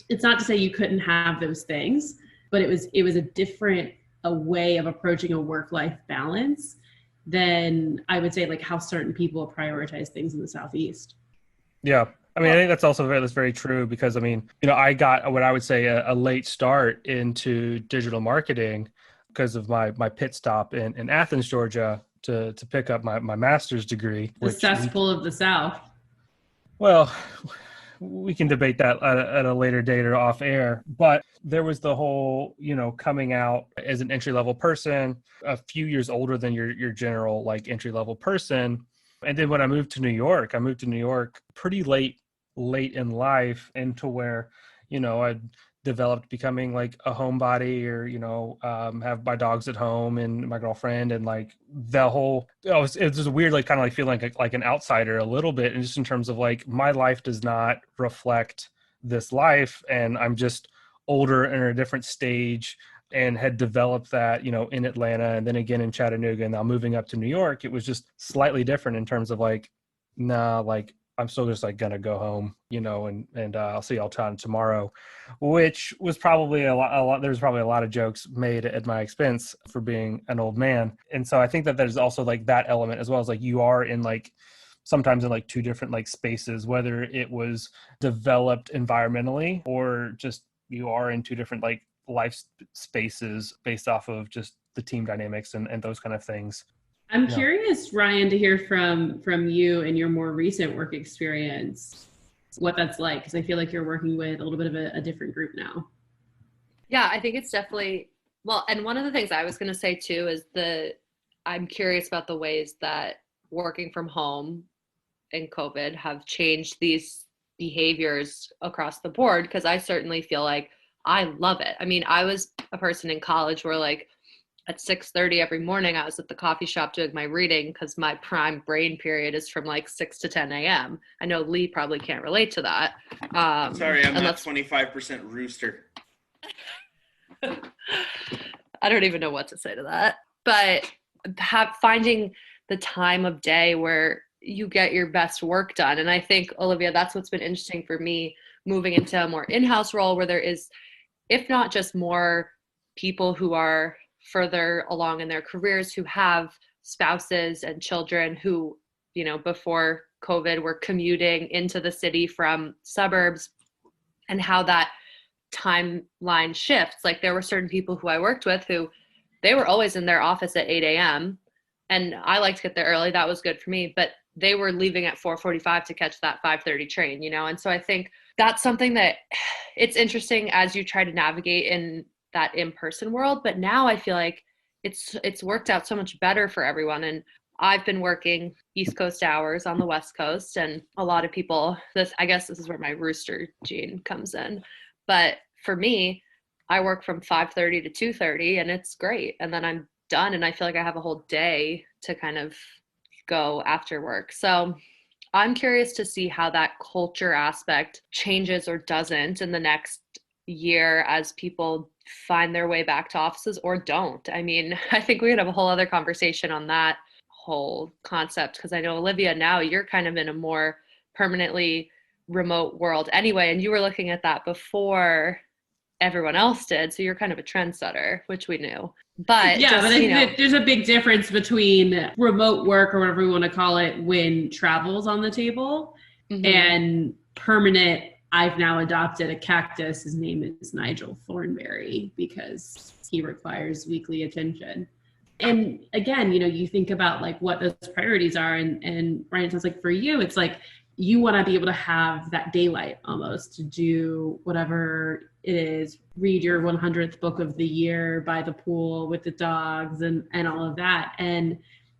Speaker 2: it's not to say you couldn't have those things, but it was a different a way of approaching a work-life balance than I would say like how certain people prioritize things in the Southeast.
Speaker 3: Yeah. I mean, I think that's very true because, I mean, I got what I would say a late start into digital marketing because of my pit stop in Athens, Georgia to pick up my master's degree.
Speaker 2: The cesspool of the South.
Speaker 3: Well, we can debate that at a later date or off air, but there was the whole, coming out as an entry-level person, a few years older than your general like entry-level person. And then when I moved to New York pretty late in life, into where, I developed becoming like a homebody, or, have my dogs at home and my girlfriend, and like the whole, it was just weird, like kind of like feeling like an outsider a little bit. And just in terms of like, my life does not reflect this life. And I'm just older and in a different stage, and had developed that, in Atlanta and then again in Chattanooga, and now moving up to New York, it was just slightly different in terms of like, nah, like I'm still just like gonna go home, and I'll see y'all tomorrow, which was probably a lot. There's probably a lot of jokes made at my expense for being an old man, and so I think that there's also like that element as well, as like you are in like sometimes in like two different like spaces, whether it was developed environmentally or just you are in two different like life spaces based off of just the team dynamics and those kind of things.
Speaker 2: I'm curious, Ryan, to hear from you and your more recent work experience, what that's like, because I feel like you're working with a little bit of a different group now.
Speaker 4: Yeah, I think it's definitely, well, and one of the things I was going to say too is I'm curious about the ways that working from home and COVID have changed these behaviors across the board, because I certainly feel like I love it. I mean, I was a person in college where like at 6:30 every morning, I was at the coffee shop doing my reading, because my prime brain period is from like 6 to 10 a.m. I know Lee probably can't relate to that.
Speaker 1: Sorry, I'm that 25% rooster.
Speaker 4: I don't even know what to say to that. But finding the time of day where you get your best work done. And I think, Olivia, that's what's been interesting for me moving into a more in-house role, where there is, if not just more people who are further along in their careers, who have spouses and children who, before COVID were commuting into the city from suburbs, and how that timeline shifts. Like there were certain people who I worked with who they were always in their office at 8 a.m. and I liked to get there early. That was good for me, but they were leaving at 4:45 to catch that 5:30 train, And so I think that's something that it's interesting as you try to navigate in that in-person world. But now I feel like it's worked out so much better for everyone. And I've been working East Coast hours on the West Coast, and a lot of people, I guess this is where my rooster gene comes in. But for me, I work from 5:30 to 2:30 and it's great. And then I'm done and I feel like I have a whole day to kind of go after work. So I'm curious to see how that culture aspect changes or doesn't in the next year as people find their way back to offices or don't. I mean, I think we could have a whole other conversation on that whole concept, because I know, Olivia, now you're kind of in a more permanently remote world anyway, and you were looking at that before everyone else did, so you're kind of a trendsetter, which we knew. But
Speaker 2: yeah, but I think there's a big difference between remote work, or whatever we want to call it, when travel's on the table, and permanent. I've now adopted a cactus. His name is Nigel Thornberry, because he requires weekly attention. And again, you think about like what those priorities are, and Ryan, sounds like for you, it's like you want to be able to have that daylight almost to do whatever it is, read your 100th book of the year by the pool with the dogs and all of that. And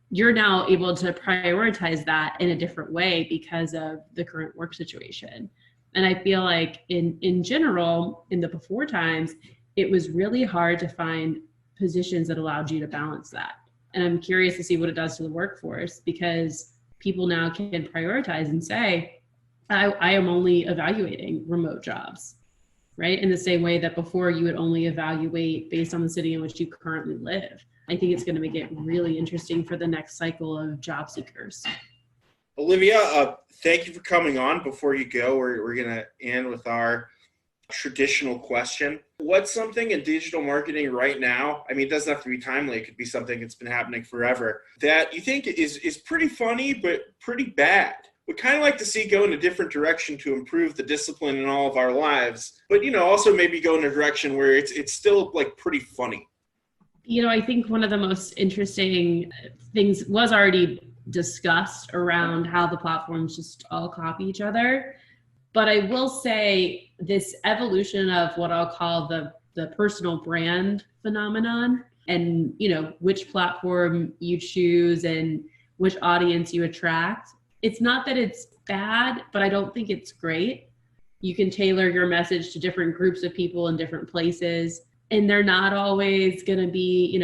Speaker 2: you're now able to prioritize that in a different way because of the current work situation. And I feel like in general, in the before times, it was really hard to find positions that allowed you to balance that. And I'm curious to see what it does to the workforce, because people now can prioritize and say, I am only evaluating remote jobs, right? In the same way that before you would only evaluate based on the city in which you currently live. I think it's going to make it really interesting for the next cycle of job seekers.
Speaker 1: Olivia, thank you for coming on. Before you go, we're going to end with our traditional question. What's something in digital marketing right now? I mean, it doesn't have to be timely. It could be something that's been happening forever that you think is pretty funny, but pretty bad. We'd kind of like to see go in a different direction to improve the discipline in all of our lives, but, also maybe go in a direction where it's still like pretty funny.
Speaker 2: I think one of the most interesting things was already discussed around how the platforms just all copy each other. But I will say this evolution of what I'll call the personal brand phenomenon and, which platform you choose and which audience you attract. It's not that it's bad, but I don't think it's great. You can tailor your message to different groups of people in different places, and they're not always going to be,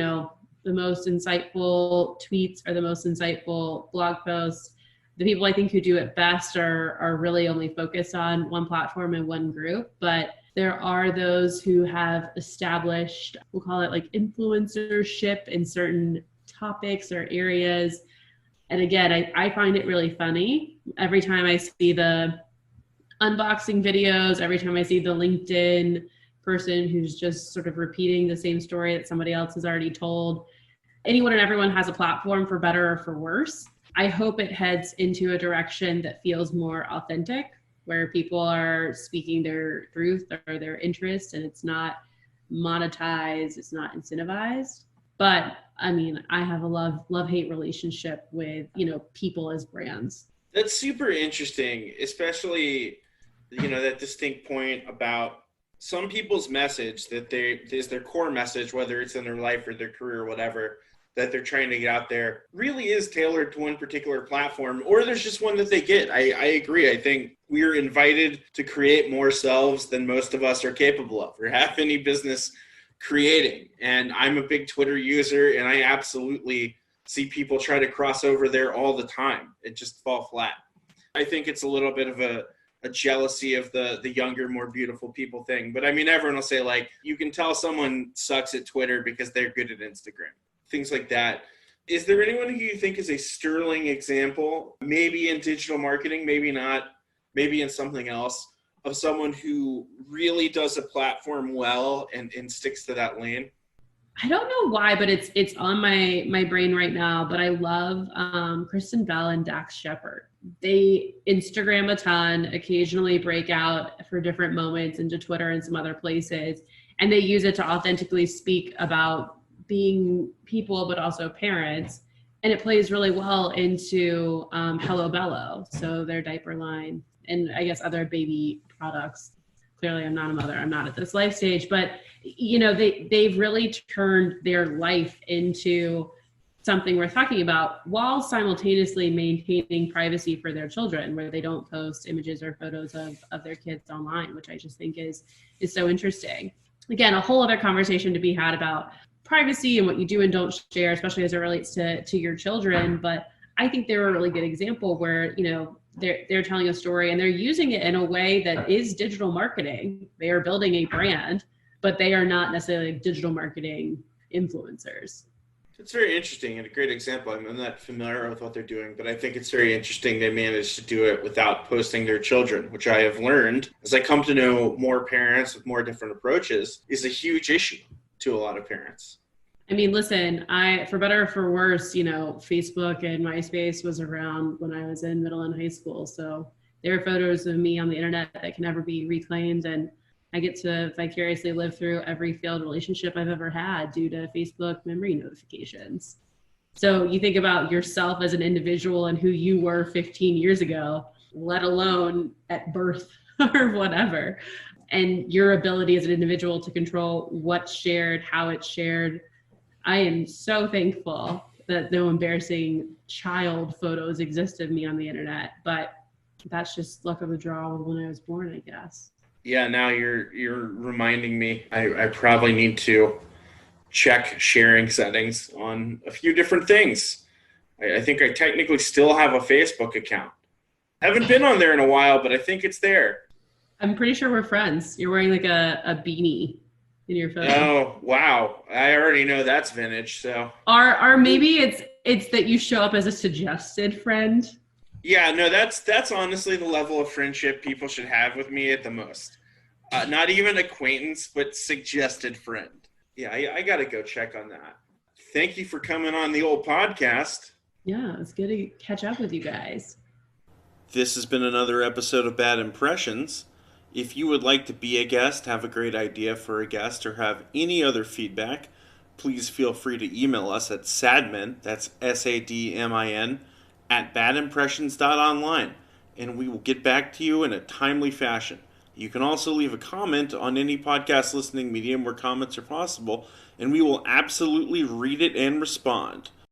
Speaker 2: the most insightful tweets or the most insightful blog posts. The people I think who do it best are really only focused on one platform and one group, but there are those who have established, we'll call it like influencership in certain topics or areas. And again, I find it really funny. Every time I see the unboxing videos, every time I see the LinkedIn person who's just sort of repeating the same story that somebody else has already told. Anyone and everyone has a platform, for better or for worse. I hope it heads into a direction that feels more authentic, where people are speaking their truth or their interest, and it's not monetized, it's not incentivized. But I mean, I have a love-hate relationship with, people as brands.
Speaker 1: That's super interesting, especially, that distinct point about some people's message that is their core message, whether it's in their life or their career or whatever, that they're trying to get out there, really is tailored to one particular platform, or there's just one that they get. I agree. I think we're invited to create more selves than most of us are capable of or have any business creating. And I'm a big Twitter user, and I absolutely see people try to cross over there all the time. It just fall flat. I think it's a little bit of a jealousy of the younger, more beautiful people thing. But I mean, everyone will say, like, you can tell someone sucks at Twitter because they're good at Instagram. Things like that. Is there anyone who you think is a sterling example, maybe in digital marketing, maybe not, maybe in something else, of someone who really does a platform well and sticks to that lane?
Speaker 2: I don't know why, but it's on my brain right now, but I love Kristen Bell and Dax Shepard. They Instagram a ton, occasionally break out for different moments into Twitter and some other places, and they use it to authentically speak about being people, but also parents. And it plays really well into Hello Bello, so their diaper line, and I guess other baby products. Clearly, I'm not a mother. I'm not at this life stage, but they've really turned their life into something worth talking about, while simultaneously maintaining privacy for their children, where they don't post images or photos of their kids online, which I just think is so interesting. Again, a whole other conversation to be had about privacy and what you do and don't share, especially as it relates to your children. But I think they're a really good example where, they're telling a story and they're using it in a way that is digital marketing. They are building a brand, but they are not necessarily digital marketing influencers.
Speaker 1: It's very interesting and a great example. I'm not familiar with what they're doing, but I think it's very interesting they managed to do it without posting their children, which I have learned as I come to know more parents with more different approaches is a huge issue to a lot of parents.
Speaker 2: I mean, listen, for better or for worse, Facebook and MySpace was around when I was in middle and high school. So there are photos of me on the internet that can never be reclaimed. And I get to vicariously live through every failed relationship I've ever had due to Facebook memory notifications. So you think about yourself as an individual and who you were 15 years ago, let alone at birth or whatever. And your ability as an individual to control what's shared, how it's shared. I am so thankful that no embarrassing child photos exist of me on the internet, but that's just luck of the draw when I was born, I guess.
Speaker 1: Yeah, now you're reminding me. I probably need to check sharing settings on a few different things. I think I technically still have a Facebook account. I haven't been on there in a while, but I think it's there.
Speaker 2: I'm pretty sure we're friends. You're wearing like a beanie in your photo.
Speaker 1: Oh, wow. I already know that's vintage, so.
Speaker 2: Or maybe it's that you show up as a suggested friend.
Speaker 1: Yeah, no, that's honestly the level of friendship people should have with me at the most. Not even acquaintance, but suggested friend. Yeah, I got to go check on that. Thank you for coming on the old podcast.
Speaker 2: Yeah, it's good to catch up with you guys.
Speaker 1: This has been another episode of Bad Impressions. If you would like to be a guest, have a great idea for a guest, or have any other feedback, please feel free to email us at sadmin, that's SADMIN, at badimpressions.online, and we will get back to you in a timely fashion. You can also leave a comment on any podcast listening medium where comments are possible, and we will absolutely read it and respond.